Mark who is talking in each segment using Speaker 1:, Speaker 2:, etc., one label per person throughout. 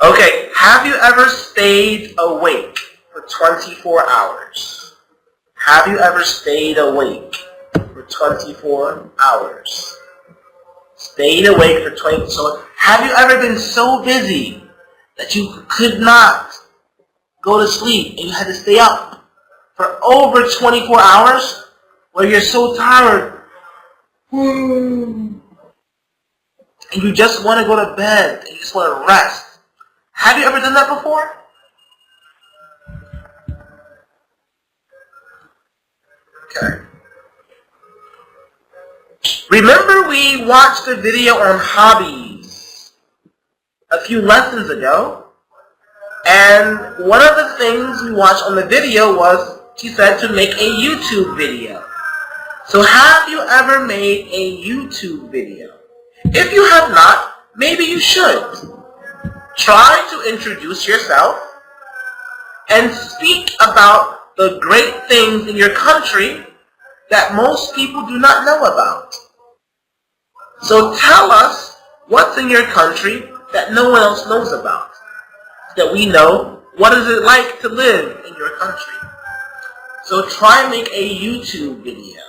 Speaker 1: Okay, have you ever stayed awake for 24 hours? Have you ever stayed awake for 24 hours? Stayed awake for 24 hours. So have you ever been so busy that you could not go to sleep and you had to stay up for over 24 hours? Where you're so tired and you just want to go to bed and you just want to rest. Have you ever done that before? Okay. Remember we watched a video on hobbies a few lessons ago, and one of the things we watched on the video was, she said, to make a YouTube video. So have you ever made a YouTube video? If you have not, maybe you should. Try to introduce yourself and speak about the great things in your country that most people do not know about. So tell us what's in your country that no one else knows about, so that we know what is it like to live in your country. So try and make a YouTube video.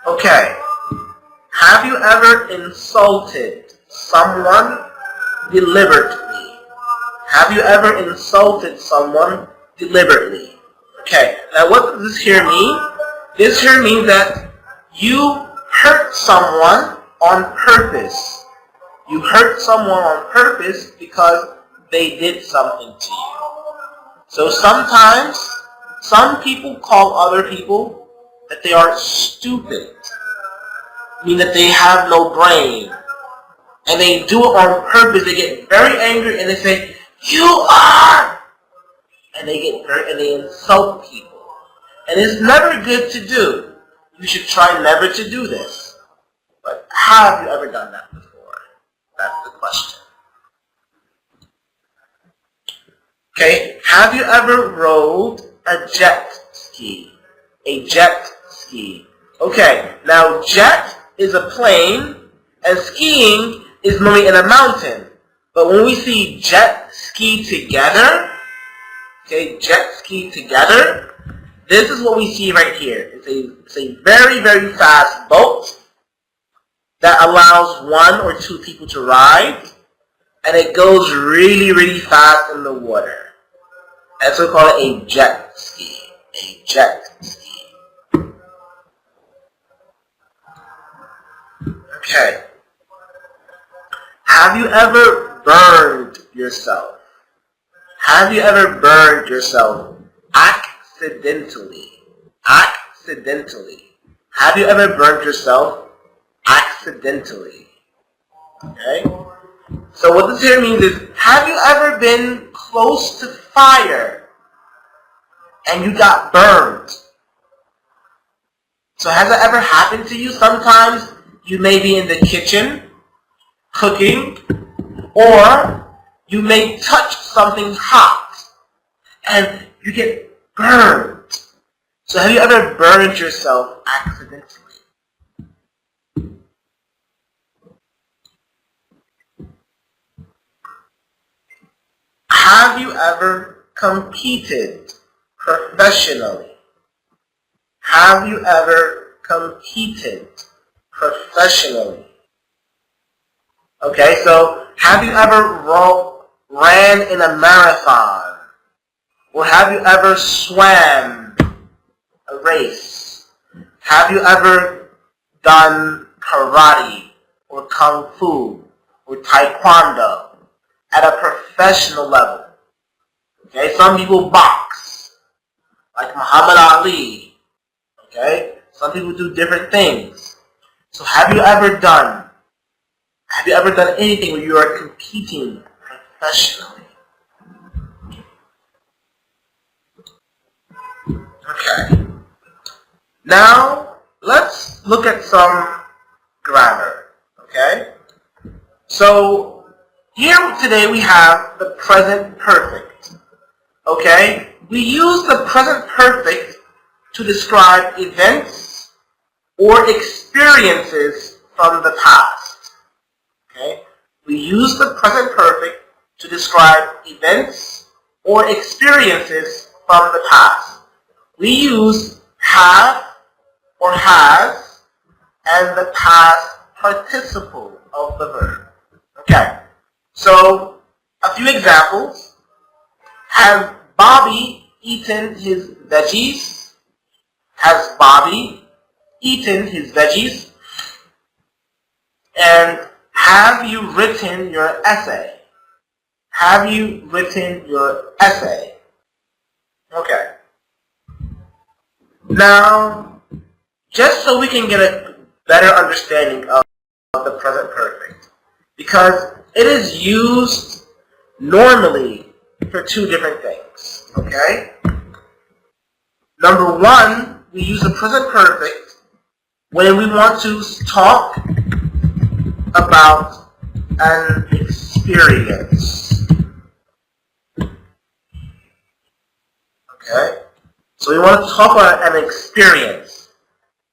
Speaker 1: Okay. Have you ever insulted someone deliberately? Have you ever insulted someone deliberately? Okay, now what does this here mean? This here means that you hurt someone on purpose. You hurt someone on purpose because they did something to you. So sometimes, some people call other people that they are stupid. Mean that they have no brain. And they do it on purpose. They get very angry and they say, "You are!" And they get hurt and they insult people. And it's never good to do. You should try never to do this. But have you ever done that before? That's the question. Okay, have you ever rode a jet ski? A jet ski. Okay, now jet is a plane and skiing is normally in a mountain. But when we see jet ski together, okay, jet ski together, this is what we see right here. It's a very, very fast boat that allows one or two people to ride, and it goes really, really fast in the water. And so we call it a jet ski. A jet ski. Okay. Have you ever burned yourself? Have you ever burned yourself accidentally? Accidentally. Have you ever burned yourself accidentally? Okay? So what this here means is, have you ever been close to fire and you got burned? So has that ever happened to you? Sometimes you may be in the kitchen cooking, or you may touch something hot and you get burned. So have you ever burned yourself accidentally? Have you ever competed professionally? Have you ever competed professionally? Okay, so have you ever ran in a marathon? Or have you ever swam a race? Have you ever done karate or kung fu or taekwondo at a professional level? Okay, some people box, like Muhammad Ali. Okay, some people do different things. So have you ever done anything where you are competing professionally? Okay. Now, let's look at some grammar. Okay? So, here today we have the present perfect. Okay? We use the present perfect to describe events or experiences from the past. Okay? We use the present perfect to describe events or experiences from the past. We use have or has and the past participle of the verb. Okay, so a few examples. Has Bobby eaten his veggies? Has Bobby eaten his veggies? And have you written your essay? Have you written your essay? Okay. Now, just so we can get a better understanding of the present perfect, because it is used normally for two different things. Okay? Number one, we use the present perfect when we want to talk about an experience. Okay? So we want to talk about an experience.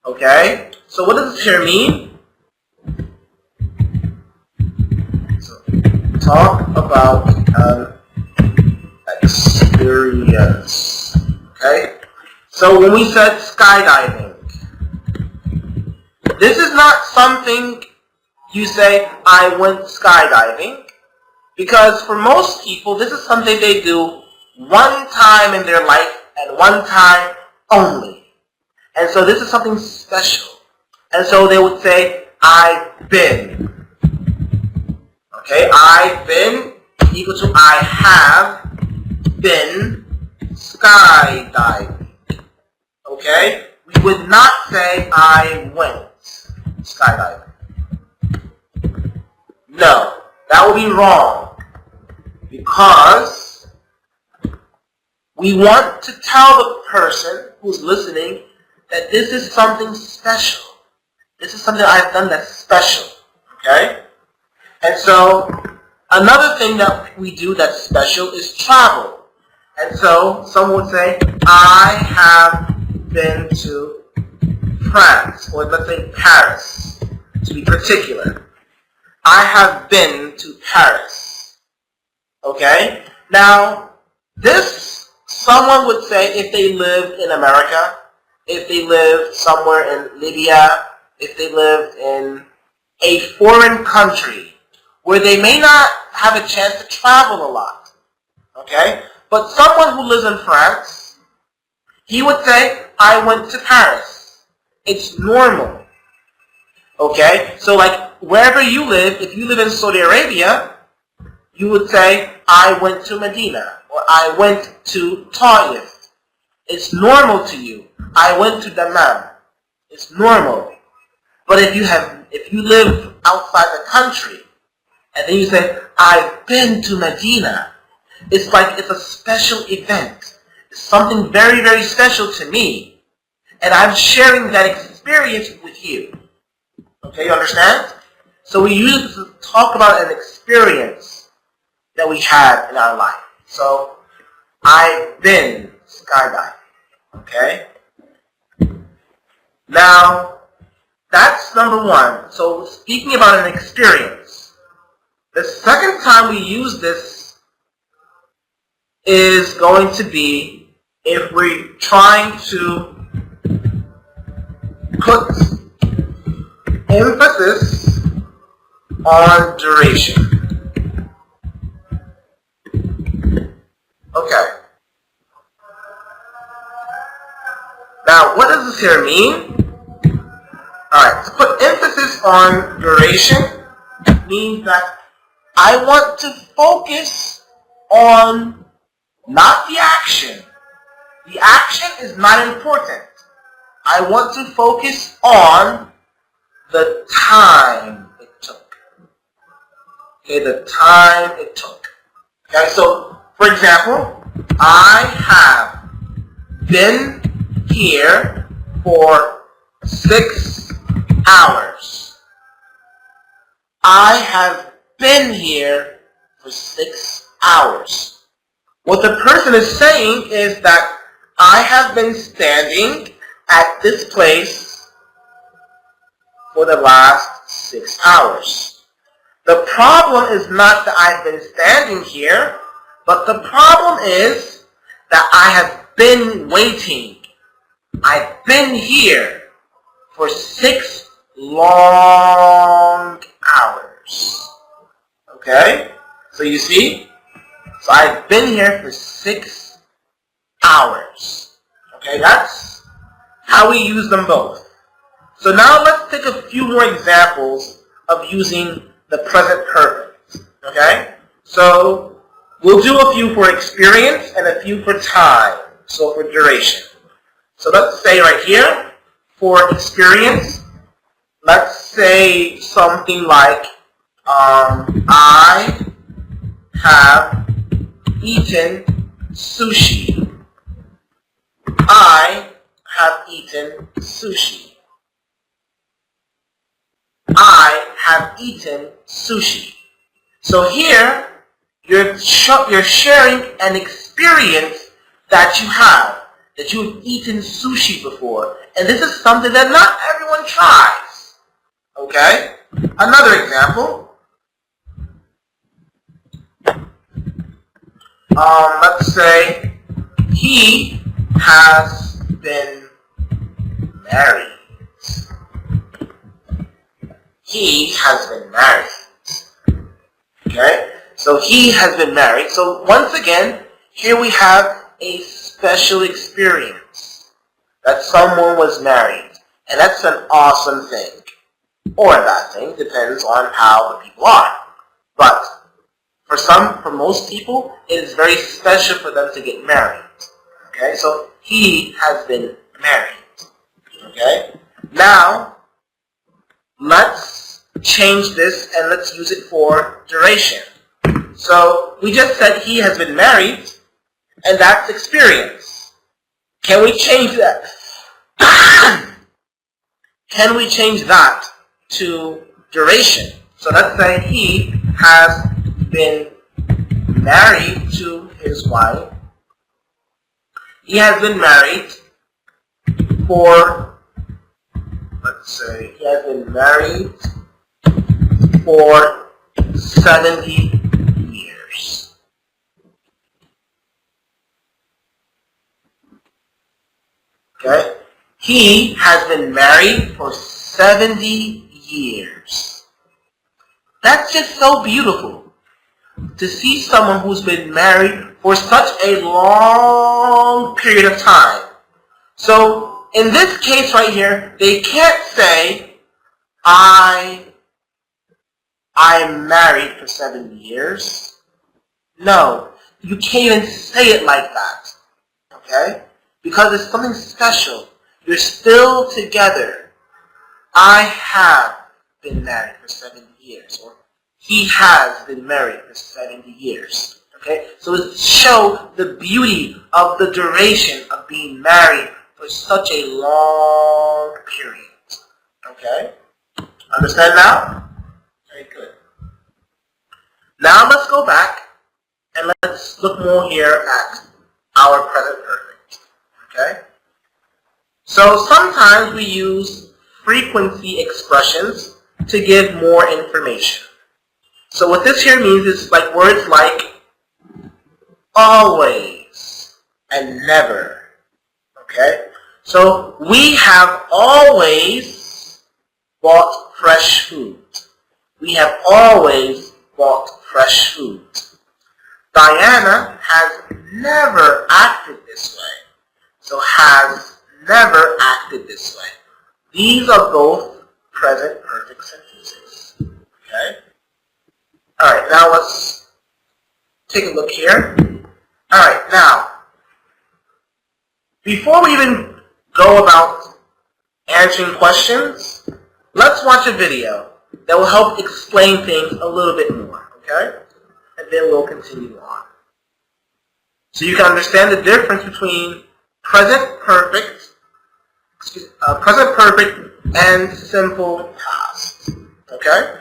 Speaker 1: Okay? So what does this here mean? So, talk about an experience. Okay? So when we said skydiving, this is not something you say, I went skydiving, because for most people, this is something they do one time in their life and one time only. And so this is something special. And so they would say, I've been. Okay, I've been equal to I have been skydiving. Okay, we would not say I went skydiving. No, that would be wrong, because we want to tell the person who's listening that this is something special. This is something I've done that's special. Okay? And so, another thing that we do that's special is travel. And so, someone would say, I have been to France, or let's say Paris, to be particular. I have been to Paris. Okay? Now, this, someone would say if they lived in America, if they lived somewhere in Libya, if they lived in a foreign country where they may not have a chance to travel a lot. Okay? But someone who lives in France, he would say, I went to Paris. It's normal. Okay? So like wherever you live, if you live in Saudi Arabia, you would say, I went to Medina, or I went to Taif. It's normal to you. I went to Dammam. It's normal. But if you live outside the country, and then you say, I've been to Medina, it's like it's a special event. It's something very, very special to me. And I'm sharing that experience with you. Okay, you understand? So we use it to talk about an experience that we had in our life. So, I've been skydiving. Okay? Now, that's number one. So, speaking about an experience. The second time we use this is going to be if we're trying to put emphasis on duration. Okay. Now, what does this here mean? Alright, to put emphasis on duration means that I want to focus on not the action. The action is not important. I want to focus on the time it took. Okay, the time it took. Okay, so, for example, I have been here for 6 hours. I have been here for 6 hours. What the person is saying is that I have been standing at this place for the last 6 hours. The problem is not that I've been standing here, but the problem is that I have been waiting. I've been here for 6 long hours. Okay? So you see? So I've been here for 6 hours. Okay, that's how we use them both. So now let's take a few more examples of using the present perfect. Okay? So we'll do a few for experience and a few for time. So for duration. So let's say right here, for experience, let's say something like, I have eaten sushi. I have eaten sushi. I have eaten sushi. So here, you're sharing an experience that you have, that you've eaten sushi before. And this is something that not everyone tries. Okay? Another example. Let's say he has been married. He has been married. Okay? So he has been married. So once again, here we have a special experience that someone was married. And that's an awesome thing. Or a bad thing, depends on how the people are. But for most people, it is very special for them to get married. Okay, so he has been married. Okay, now let's change this and let's use it for duration. So we just said he has been married, and that's experience. Can we change that? Can we change that to duration? So let's say he has been married to his wife. He has been married for, let's say, he has been married for 70 years. Okay? He has been married for 70 years. That's just so beautiful. To see someone who's been married for such a long period of time. So, in this case right here, they can't say, I'm married for 7 years. No, you can't even say it like that. Okay? Because it's something special. You're still together. I have been married for 70 years. Or he has been married for 70 years. Okay? So it shows the beauty of the duration of being married for such a long period. Okay? Understand now? Very good. Now let's go back and let's look more here at our present perfect. Okay? So sometimes we use frequency expressions to give more information. So what this here means is like words like always and never. Okay? So we have always bought fresh food. We have always bought fresh food. Diana has never acted this way. So has never acted this way. These are both present perfect sentences. Okay? Alright, now let's take a look here. Alright, now, before we even go about answering questions, let's watch a video that will help explain things a little bit more. Okay? And then we'll continue on. So you can understand the difference between present perfect and simple past. Okay?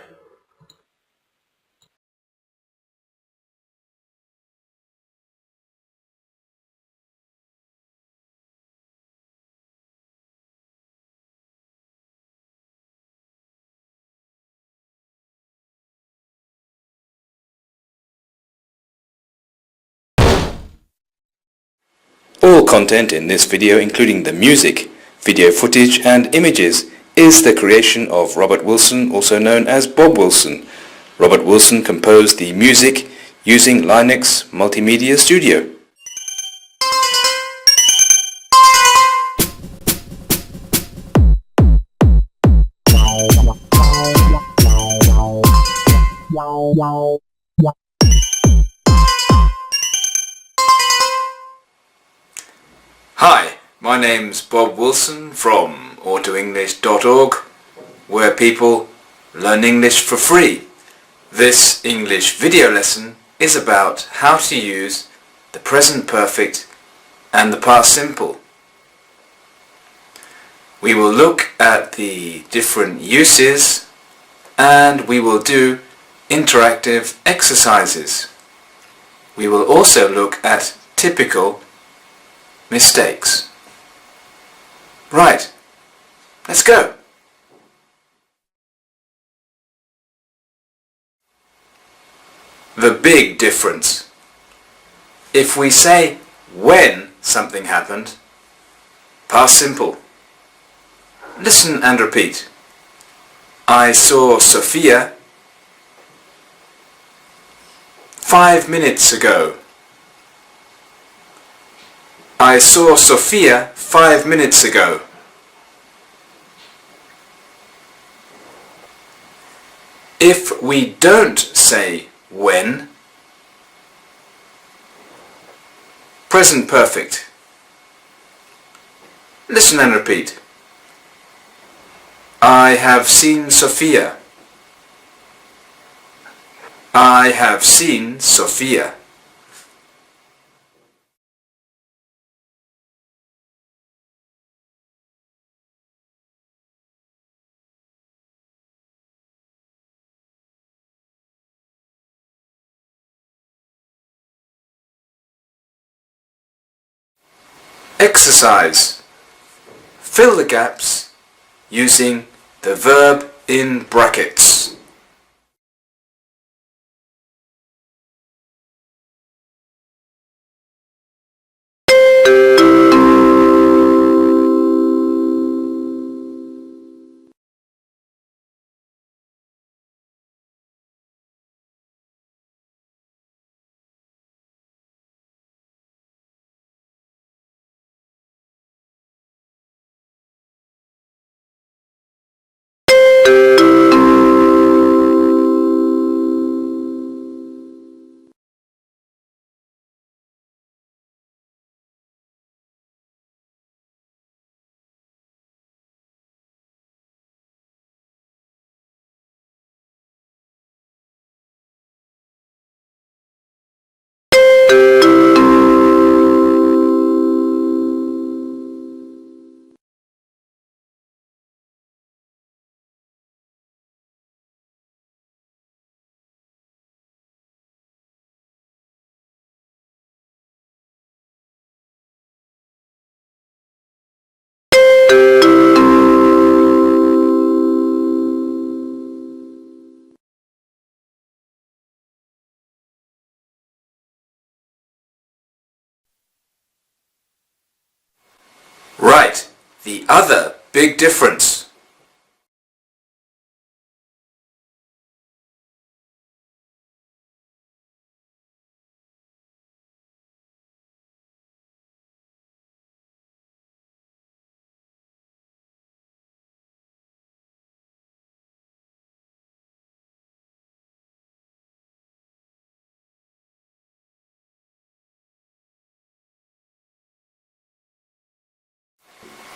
Speaker 2: All content in this video, including the music, video footage and images, is the creation of Robert Wilson, also known as Bob Wilson. Robert Wilson composed the music using Linux Multimedia Studio. Hi, my name's Bob Wilson from autoenglish.org, where people learn English for free. This English video lesson is about how to use the present perfect and the past simple. We will look at the different uses and we will do interactive exercises. We will also look at typical mistakes. Right, let's go. The big difference. If we say when something happened, past simple. Listen and repeat. I saw Sophia 5 minutes ago. I saw Sophia 5 minutes ago. If we don't say when, present perfect. Listen and repeat. I have seen Sophia. I have seen Sophia. Exercise. Fill the gaps using the verb in brackets. Right, the other big difference.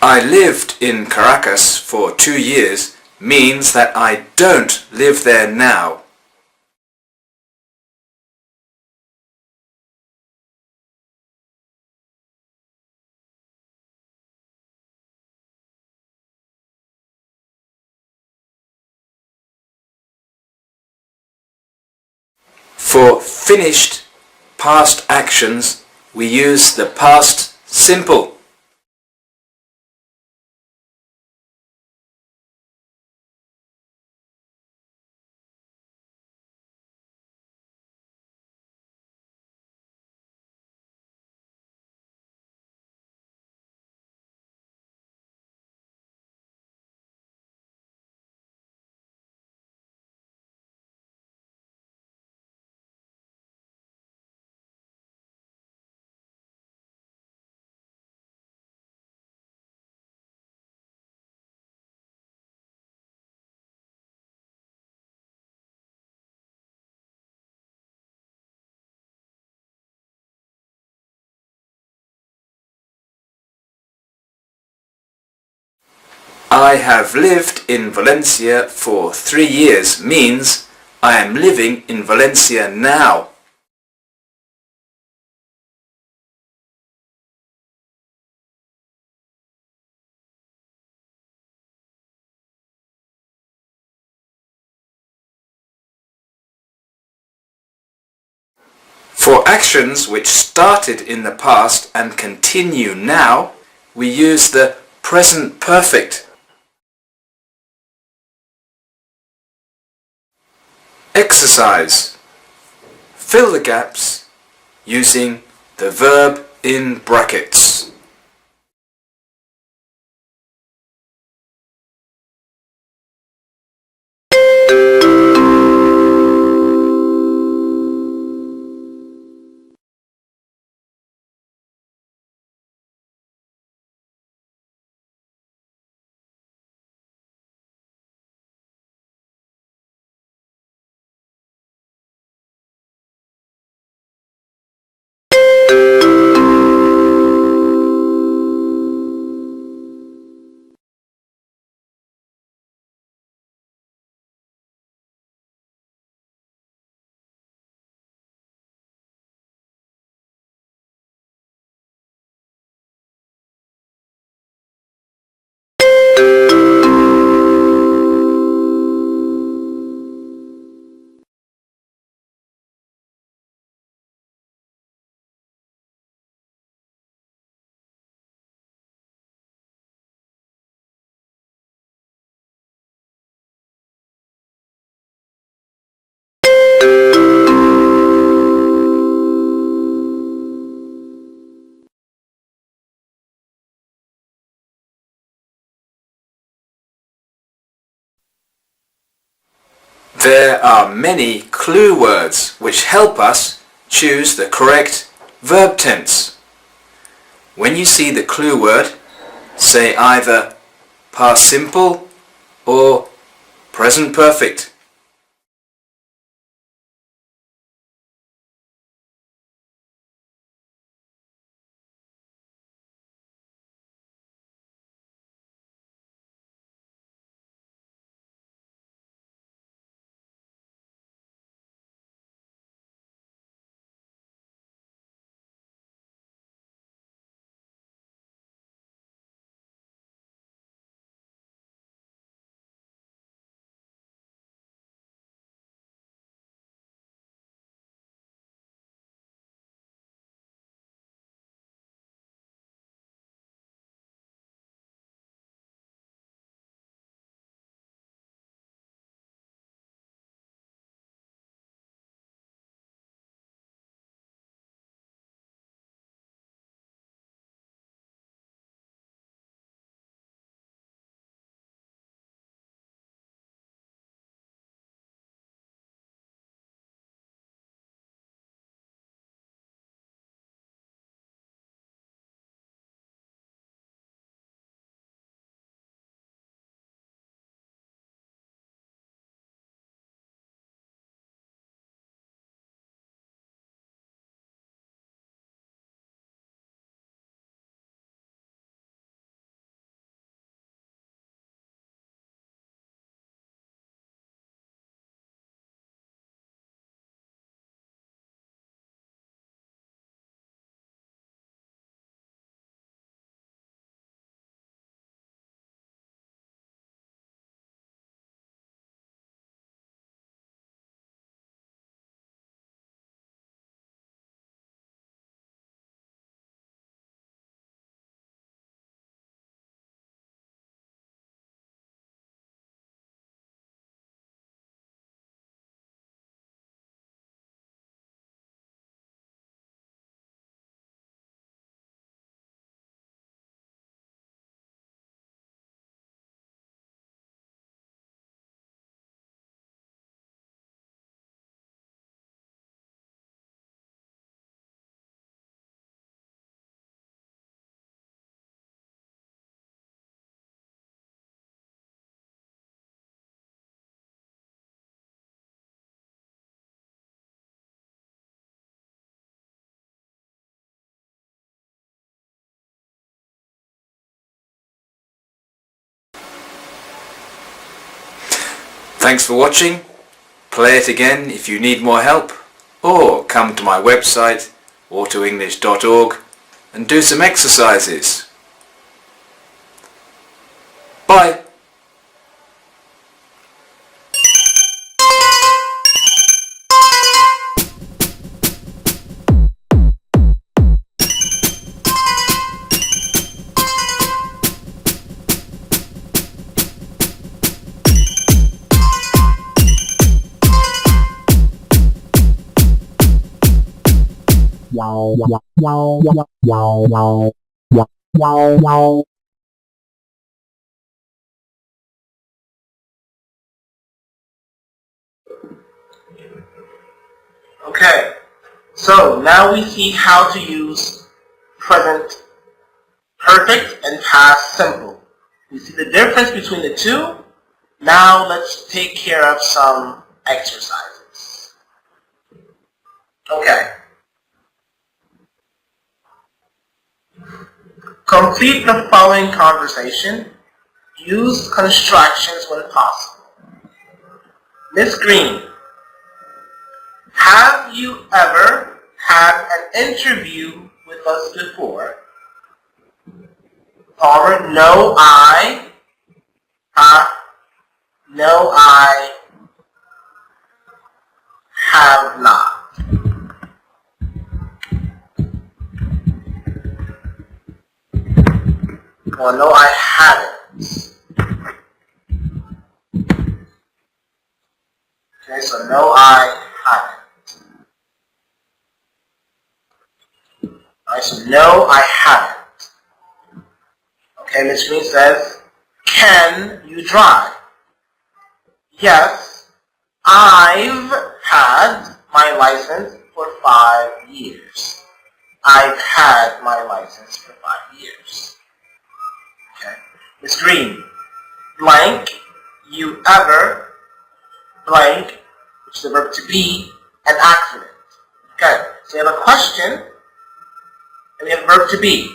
Speaker 2: I lived in Caracas for 2 years means that I don't live there now. For finished past actions, we use the past simple. I have lived in Valencia for 3 years means I am living in Valencia now. For actions which started in the past and continue now, we use the present perfect. Exercise. Fill the gaps using the verb in brackets. There are many clue words which help us choose the correct verb tense. When you see the clue word, say either past simple or present perfect. Thanks for watching. Play it again if you need more help, or come to my website autoenglish.org and do some exercises. Bye.
Speaker 3: Wow, wow, wow, wow, wow, wow, wow, wow, wow.
Speaker 1: Okay, so now we see how to use present perfect and past simple. We see the difference between the two. Now let's take care of some exercises. Okay. Complete the following conversation. Use constructions when possible. Miss Green, have you ever had an interview with us before? Palmer, no, I have not. Well, no, I haven't. Okay, so no, I haven't. Alright, so no, I haven't. Okay, Miss Green says, can you drive? Yes, I've had my license for 5 years. I've had my license for 5 years. Okay. Miss Green, blank, you ever, blank, which is the verb to be, an accident. Okay, so you have a question, and we have a verb to be.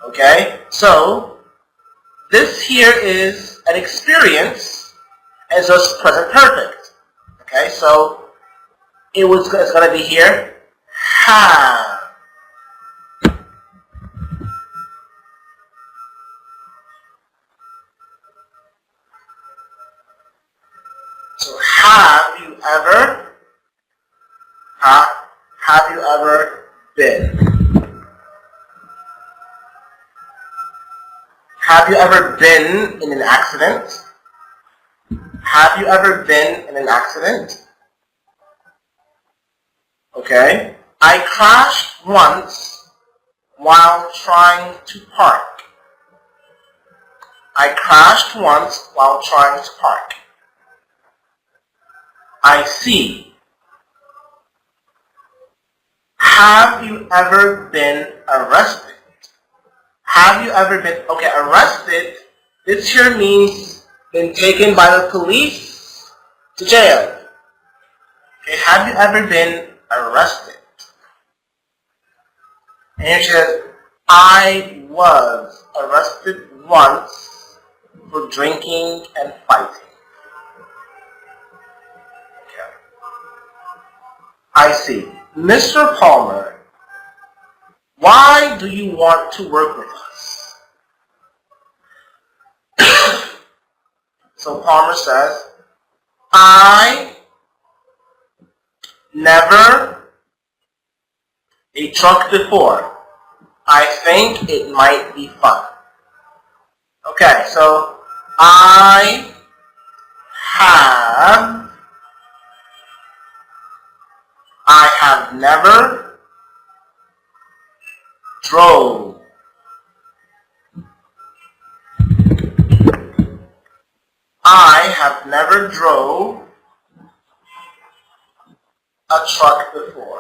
Speaker 1: Okay, so this here is an experience as just present perfect. Okay, so it's going to be here, have. So have you ever, have you ever been? Have you ever been in an accident? Have you ever been in an accident? Okay. I crashed once while trying to park. I crashed once while trying to park. I see. Have you ever been arrested? Have you ever been, okay, arrested, this here means been taken by the police to jail. Okay, have you ever been arrested? And here she says, I was arrested once for drinking and fighting. Okay. I see. Mr. Palmer, why do you want to work with us? So Palmer says, I never a truck before. I think it might be fun. Okay, so I have never drove. I have never drove a truck before.